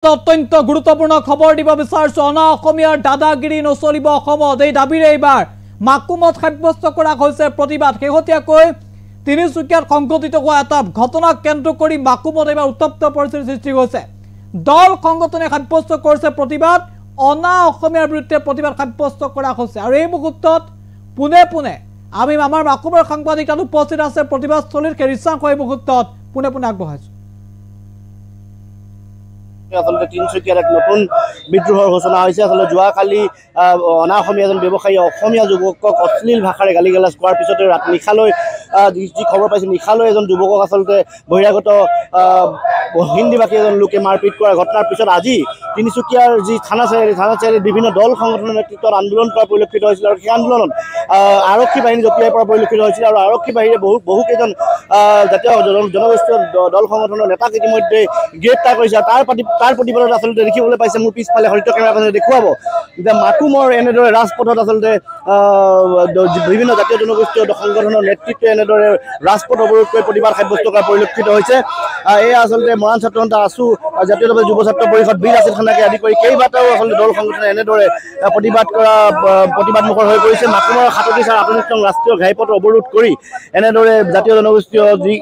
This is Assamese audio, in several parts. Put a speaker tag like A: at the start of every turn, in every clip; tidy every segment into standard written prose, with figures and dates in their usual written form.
A: অত্যন্ত গুৰুত্বপূৰ্ণ খবৰ দিব বিচাৰিছো অনা অসমীয়াৰ দাদাগিৰি নচলিব অসমত এই দাবীৰে এইবাৰ মাকুমত সাব্যস্ত কৰা হৈছে প্ৰতিবাদ শেহতীয়াকৈ তিনিচুকীয়াত সংঘটিত হোৱা এটা ঘটনাক কেন্দ্ৰ কৰি মাকুমত এইবাৰ উত্তপ্ত পৰিস্থিতিৰ সৃষ্টি হৈছে দল সংগঠনে সাব্যস্ত কৰিছে প্ৰতিবাদ অনা অসমীয়াৰ বিৰুদ্ধে প্ৰতিবাদ সাব্যস্ত কৰা হৈছে আৰু এই মুহূৰ্তত পুনে পুনে আমি আমাৰ মাকুমৰ সাংবাদিক তাত উপস্থিত আছে প্ৰতিবাদস্থলীৰ কেৰিচাংক এই মুহূৰ্তত পুনে পুনে আগবঢ়াইছো
B: আসলে তিনিচুকীয়াত এক নতুন বিদ্ৰোহৰ ঘোষণা হৈছে আসলে যোৱাকালি অনা অসমীয়া এজন ব্যৱসায়ী অসমীয়া যুৱকক অশ্লীল ভাষাৰে গালিগালাজ কৰাৰ পিছতে ৰাতি নিশালৈ যি খবৰ পাইছে নিশালৈ এজন যুৱকক আচলতে বহিৰাগত হিন্দীভাষী এজন লোকে মাৰপিট কৰাৰ ঘটনাৰ পিছত আজি তিনিচুকীয়াৰ যি থানা চাৰিআলিত বিভিন্ন দল সংগঠনৰ নেতৃত্বত আন্দোলন কৰা পৰিলক্ষিত হৈছিল আৰু সেই আন্দোলনত আৰক্ষী বাহিনী জপিয়াই পৰা পৰিলক্ষিত হৈছিল আৰু আৰক্ষী বাহিনীয়ে বহুকেইজন জাতীয় জনগোষ্ঠীয় দল সংগঠনৰ নেতাক ইতিমধ্যে গ্ৰেপ্তাৰ কৰিছে তাৰ প্ৰতিবাদত আচলতে দেখিবলৈ পাইছে মোৰ পিছফালে হৰিত কেমেৰাখনে দেখুৱাব যে মাকুমৰ এনেদৰে ৰাজপথত আচলতে বিভিন্ন জাতীয় জনগোষ্ঠীয় সংগঠনৰ নেতৃত্বে এনেদৰে ৰাজপথ অৱৰোধ কৰি প্ৰতিবাদ সাব্যস্ত কৰা পৰিলক্ষিত হৈছে এয়া আচলতে মৰাণ ছাত্ৰ সন্থা আছু জাতীয়তাবাদী যুৱ ছাত্ৰ পৰিষদ বীৰ আছিদ খানাকে আদি কৰি কেইবাটাও আচলতে দল সংগঠনে এনেদৰে প্ৰতিবাদমুখৰ হৈ পৰিছে মাকুমৰ 37 নং ৰাষ্ট্ৰীয় ঘাইপথ অৱৰোধ কৰি এনেদৰে জাতীয় জনগোষ্ঠীয় যি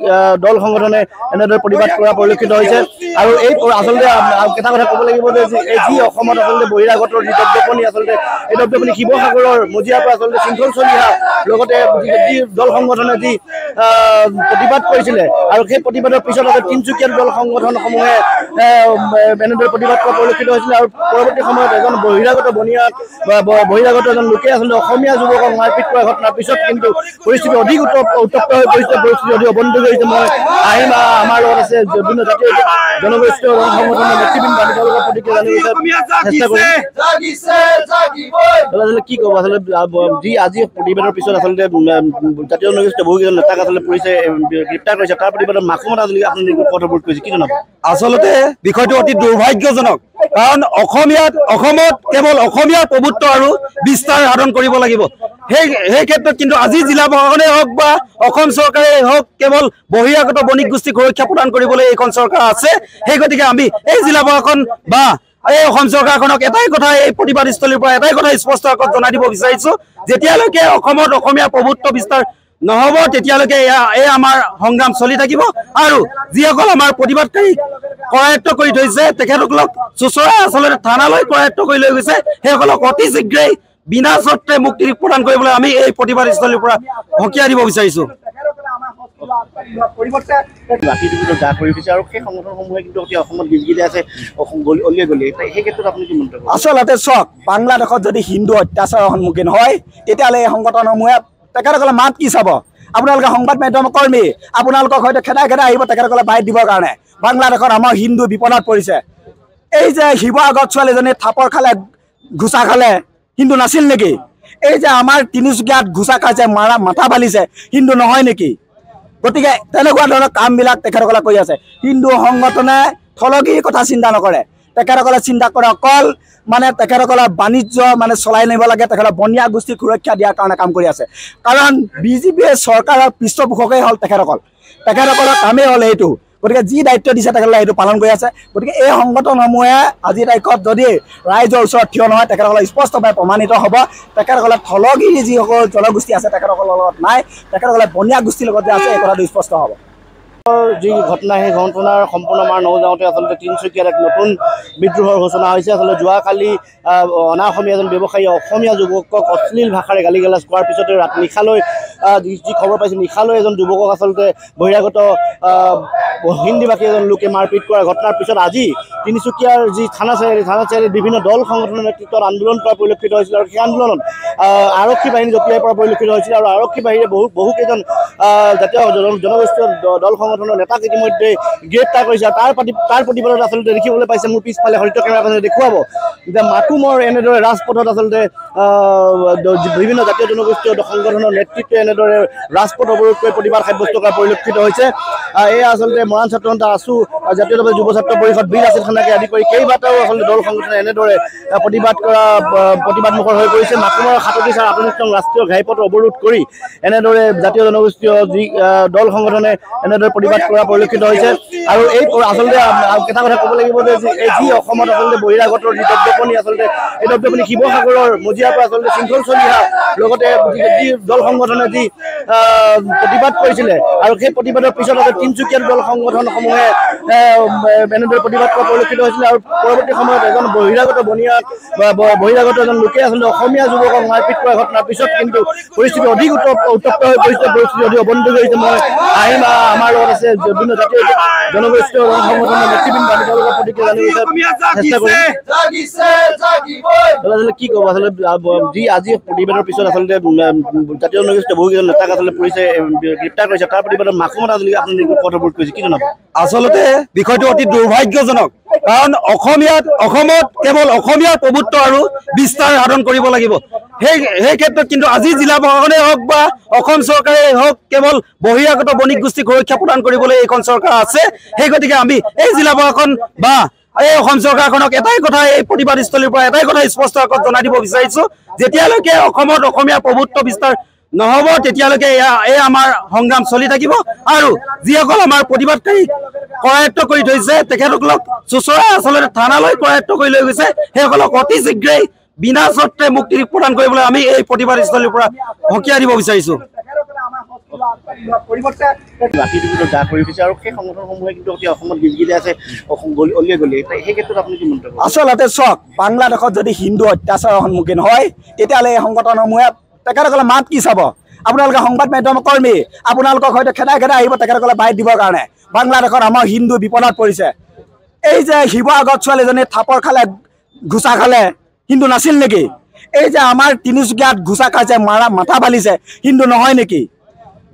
B: দল সংগঠনে এনেদৰে প্ৰতিবাদ কৰা পৰিলক্ষিত হৈছে আৰু এই আচলতে এটা কথা ক'ব লাগিব যে যি অসমত আচলতে বহিৰাগতৰ যি দ্ৰব্যপনি আচলতে এই দ্ৰব্যপনি শিৱসাগৰৰ মজিয়াৰ পৰা আচলতে শৃংখল চলি অহা লগতে যি দল সংগঠনে যি প্ৰতিবাদ কৰিছিলে আৰু সেই প্ৰতিবাদৰ পিছত তিনিচুকীয়াৰ দল সংগঠনসমূহে এনেদৰে প্ৰতিবাদ কৰা পৰিলক্ষিত হৈছিলে আৰু পৰৱৰ্তী সময়ত এজন বহিৰাগত এজন লোকে আচলতে অসমীয়া যুৱকক মাৰপিট কৰা ঘটনাৰ পিছত কিন্তু পৰিস্থিতি অধিক উত্তপ্ত হৈ পৰিছে পৰিস্থিতি অধিক অৱনতি কৰিছে মই আহিম আমাৰ লগত আছে বিভিন্ন জাতীয় জনগোষ্ঠীয় সংগঠনৰ নেতৃবৃন্দ আমি তেওঁলোকৰ প্ৰতিক্ৰিয়া জানিবলৈ চেষ্টা কৰিম কি ক'ব আচলতে যি আজি প্ৰতিবাদৰ পিছত আচলতে জাতীয় জনগোষ্ঠীয় বহুকেইজন নেতাক আচলতে পুলিচে গ্ৰেপ্তাৰ কৰিছে তাৰ প্ৰতিবাদত মাকুমত আজি আপুনি পথবোৰ কৰিছে কি জনাব
C: আচলতে বিষয়টো অতি দুৰ্ভাগ্যজনক কাৰণ অসমত কেৱল অসমীয়াৰ প্ৰভুত্ব আৰু বিস্তাৰ সাধন কৰিব লাগিব সেই ক্ষেত্ৰত কিন্তু আজি জিলা প্ৰশাসনে হওক বা অসম চৰকাৰে হওক কেৱল বহিৰাগত বণিক গোষ্ঠীক সুৰক্ষা প্ৰদান কৰিবলৈ এইখন চৰকাৰ আছে সেই গতিকে আমি এই জিলা প্ৰশাসন বা এই অসম চৰকাৰখনক এটাই কথা এই প্ৰতিবাদস্থলীৰ পৰা এটাই কথা স্পষ্ট আগত জনাই দিব বিচাৰিছো যেতিয়ালৈকে অসমত অসমীয়া প্ৰভুত্ব বিস্তাৰ নহ'ব তেতিয়ালৈকে এই আমাৰ সংগ্ৰাম চলি থাকিব আৰু যিসকল আমাৰ প্ৰতিবাদকাৰী কৰায়ত্ব কৰি থৈছে তেখেতসকলক চুচৰাই আচলতে থানালৈ কৰায়ত্ব কৰি লৈ গৈছে সেইসকলক অতি শীঘ্ৰেই বিনা চৰ্তে মুক্তি প্ৰদান কৰিবলৈ আমি এই প্ৰতিবাদস্থলীৰ পৰা সকীয়াই দিব বিচাৰিছো
B: গা কৰি উঠিছে আৰু সেই সংগঠনসমূহে কিন্তু অসমত গিজগিজি আছে অলিয়ে গলিয়ে সেই ক্ষেত্ৰত আপুনি কি মন্তব্য
C: আচলতে চাওক বাংলাদেশত যদি হিন্দু অত্যাচাৰৰ সন্মুখীন হয় তেতিয়াহ'লে এই সংগঠনসমূহে তেখেতসকলে মাত কি চাব আপোনালোকে সংবাদ মাধ্যমৰ কৰ্মী আপোনালোকক হয়তো খেদাই আহিব তেখেতসকলে বাইট দিবৰ কাৰণে বাংলাদেশত আমাৰ হিন্দু বিপদত পৰিছে এই যে শিৱসাগৰত ছোৱালীজনী থাপৰ খালে ঘোচা খালে হিন্দু নাছিল নেকি এই যে আমাৰ তিনিচুকীয়াত ঘোচা খাইছে মাথা বালিছে হিন্দু নহয় নেকি গতিকে তেনেকুৱা ধৰণৰ কামবিলাক তেখেতসকলে কৰি আছে হিন্দু সংগঠনে থলগীৰ কথা চিন্তা নকৰে তেখেতসকলে চিন্তা কৰে অকল মানে তেখেতসকলৰ বাণিজ্য মানে চলাই নিব লাগে তেখেতৰ বনিয়া গোষ্ঠীক সুৰক্ষা দিয়াৰ কাৰণে কাম কৰি আছে কাৰণ বিজেপিয়ে চৰকাৰৰ পৃষ্ঠপোষকেই হ'ল তেখেতসকলৰ কামেই হ'ল এইটো গতিকে যি দায়িত্ব দিছে তেখেতসকলে সেইটো পালন কৰি আছে গতিকে এই সংগঠনসমূহে আজিৰ তাৰিখত যদি ৰাইজৰ ওচৰত থিয় নহয় তেখেতসকলে স্পষ্টভাৱে প্ৰমাণিত হ'ব তেখেতসকলে থলগীৰ যিসকল জনগোষ্ঠী আছে তেখেতসকলৰ লগত নাই তেখেতসকলে বনিয়া গোষ্ঠীৰ লগত যে আছে এই কথাটো স্পষ্ট হ'ব
B: যি ঘটনা সেই ঘটনাৰ সম্পূৰ্ণ মাৰ নৌযাওঁতে আচলতে তিনিচুকীয়াত এক নতুন বিদ্ৰোহৰ ঘোষণা হৈছে আচলতে যোৱাকালি অনা অসমীয়া এজন ব্যৱসায়ী অসমীয়া যুৱকক অশ্লীল ভাষাৰে গালিগালাজ কৰাৰ পিছতে ৰাতি নিশালৈ যি খবৰ পাইছে নিশালৈ এজন যুৱকক আচলতে বহিৰাগত হিন্দীভাষী এজন লোকে মাৰপিট কৰাৰ ঘটনাৰ পিছত আজি তিনিচুকীয়াৰ যি থানা চাৰিআলিত বিভিন্ন দল সংগঠনৰ নেতৃত্বত আন্দোলন কৰা পৰিলক্ষিত হৈছিল আৰু সেই আন্দোলনত আৰক্ষী বাহিনী জপিয়াই পৰা পৰিলক্ষিত হৈছিল আৰু আৰক্ষী বাহিনীয়ে বহুকেইজন জাতীয় জনগোষ্ঠীয় দল সংগঠনৰ নেতাক ইতিমধ্যে গ্ৰেপ্তাৰ কৰিছে তাৰ প্ৰতিবাদত আচলতে দেখিবলৈ পাইছে মোৰ পিছফালে হৰিত কেমেৰাখনে দেখুৱাব যে মাকুমৰ এনেদৰে ৰাজপথত আচলতে বিভিন্ন জাতীয় জনগোষ্ঠীয় সংগঠনৰ নেতৃত্বে এনেদৰে ৰাজপথ অৱৰোধ কৰি প্ৰতিবাদ সাব্যস্ত কৰা পৰিলক্ষিত হৈছে এয়া আচলতে আচলতে মৰাণ ছাত্ৰ সন্থা আছু জাতীয়তাবাদী যুৱ ছাত্ৰ পৰিষদ বীৰ আছিল খানাকে আদি কৰি কেইবাটাও আচলতে দল সংগঠনে এনেদৰে প্ৰতিবাদমুখৰ হৈ পৰিছে। মাকুমৰ 37 নং ৰাষ্ট্ৰীয় ঘাইপথ অৱৰোধ কৰি এনেদৰে জাতীয় জনগোষ্ঠীয় যি দল সংগঠনে এনেদৰে প্ৰতিবাদ কৰা পৰিলক্ষিত হৈছে। আৰু এই আচলতে এটা কথা ক'ব লাগিব যে যি অসমত আচলতে বহিৰাগতৰ যি দপদপনি আচলতে এই দপদপনি শিৱসাগৰৰ মজিয়াৰ পৰা আচলতে শৃংখল চলি অহা লগতে যি দল সংগঠনে যি প্ৰতিবাদ কৰিছিলে আৰু সেই প্ৰতিবাদৰ পিছত তিনিচুকীয়াৰ দল সংগঠনসমূহে এনেদৰে প্ৰতিবাদ কৰা পৰিলক্ষিত হৈছিলে। আৰু পৰৱৰ্তী সময়ত এজন বহিৰাগত এজন লোকে আচলতে অসমীয়া যুৱকক মাৰপিট কৰা ঘটনাৰ পিছত কিন্তু পৰিস্থিতি অধিক উত্তপ্ত হৈ পৰিছে, পৰিস্থিতি অধিক অৱনতি হৈছে। মই আহিম আমাৰ লগত আছে বিভিন্ন জাতীয় জনগোষ্ঠীয় সংগঠনৰ নেতৃবৃন্দ, আমি তেওঁলোকৰ প্ৰতিক্ৰিয়া জানিবলৈ চেষ্টা কৰিম। কি ক'ব আচলতে যি আজি প্ৰতিবাদৰ পিছত আচলতে জাতীয় জনগোষ্ঠীয় বহুকেইজন নেতাক আচলতে পুলিচে গ্ৰেপ্তাৰ কৰিছে, তাৰ প্ৰতিবাদত মাকুমত আজি আপুনি কথাবোৰ কৈছে, কি জনাব?
C: আচলতে বিষয়টো অতি দুৰ্ভাগ্যজনক, কাৰণ অসমত কেৱল অসমীয়াৰ প্ৰভুত্ব আৰু বিস্তাৰ সাধন কৰিব লাগিব। সেই ক্ষেত্ৰত কিন্তু আজি জিলা প্ৰশাসনে হওক বা অসম চৰকাৰে হওক কেৱল বহিৰাগত বণিক গোষ্ঠীক সুৰক্ষা প্ৰদান কৰিবলৈ এইখন চৰকাৰ আছে। সেই গতিকে আমি এই জিলা প্ৰশাসন বা এই অসম চৰকাৰখনক এটাই কথা, এই প্ৰতিবাদস্থলীৰ পৰা এটাই কথা স্পষ্ট আগত জনাই দিব বিচাৰিছো, যেতিয়ালৈকে অসমত অসমীয়া প্ৰভুত্ব বিস্তাৰ নহ'ব তেতিয়ালৈকে এই আমাৰ সংগ্ৰাম চলি থাকিব। আৰু যিসকল আমাৰ প্ৰতিবাদকাৰী কৰায়ত্ব কৰি থৈছে তেখেতসকলক চুচৰা আচলতে থানালৈ কৰায়ত্ব কৰি লৈ গৈছে, সেইসকলক অতি শীঘ্ৰেই বিনা চৰ্তে মুক্তি প্ৰদান কৰিবলৈ আমি এই প্ৰতিবাদস্থলীৰ পৰা সকীয়াই দিব বিচাৰিছো।
B: গা কৰি উঠিছে আৰু সেই সংগঠনসমূহে কিন্তু অসমত গিজগিজাই আছে অলিয়ে গলিয়ে, সেই ক্ষেত্ৰত আপুনি কি মন্তব্য?
C: আচলতে চাওক, বাংলাদেশত যদি হিন্দু অত্যাচাৰৰ সন্মুখীন হয় তেতিয়াহ'লে এই সংগঠনসমূহে তেখেতসকলে মাত কি চাব? আপোনালোকে সংবাদ মাধ্যমৰ কৰ্মী, আপোনালোকক হয়তো খেদাই আহিব তেখেতসকলে বাইট দিবৰ কাৰণে। বাংলাদেশত আমাৰ হিন্দু বিপদত পৰিছে। এই যে শিৱসাগৰত ছোৱালীজনী থাপৰ খালে, ঘোচা খালে, হিন্দু নাছিল নেকি? এই যে আমাৰ তিনিচুকীয়াত ঘোচা খাইছে, মাথা ফালিছে, হিন্দু নহয় নেকি?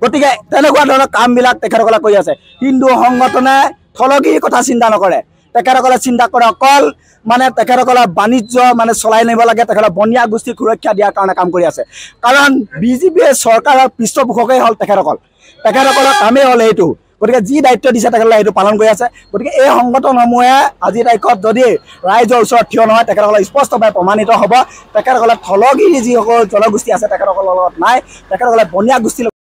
C: গতিকে তেনেকুৱা ধৰণৰ কামবিলাক তেখেতসকলে কৰি আছে। হিন্দু সংগঠনে থলগিৰ কথা চিন্তা নকৰে, তেখেতসকলে চিন্তা কৰে অকল তেখেতসকলৰ বাণিজ্য চলাই নিব লাগে, তেখেতসকলে বনিয়া গোষ্ঠীক সুৰক্ষা দিয়াৰ কাৰণে কাম কৰি আছে। কাৰণ বিজেপিয়ে চৰকাৰৰ পৃষ্ঠপোষকেই হ'ল তেখেতসকলৰ কামেই হ'ল এইটো। গতিকে যি দায়িত্ব দিছে তেখেতসকলে সেইটো পালন কৰি আছে। গতিকে এই সংগঠনসমূহে আজিৰ তাৰিখত যদি ৰাইজৰ ওচৰত থিয় নহয় তেখেতসকলে স্পষ্টভাৱে প্ৰমাণিত হ'ব তেখেতসকলে থলগিৰি যিসকল জনগোষ্ঠী আছে তেখেতসকলৰ লগত নাই, তেখেতসকলে বনিয়া গোষ্ঠী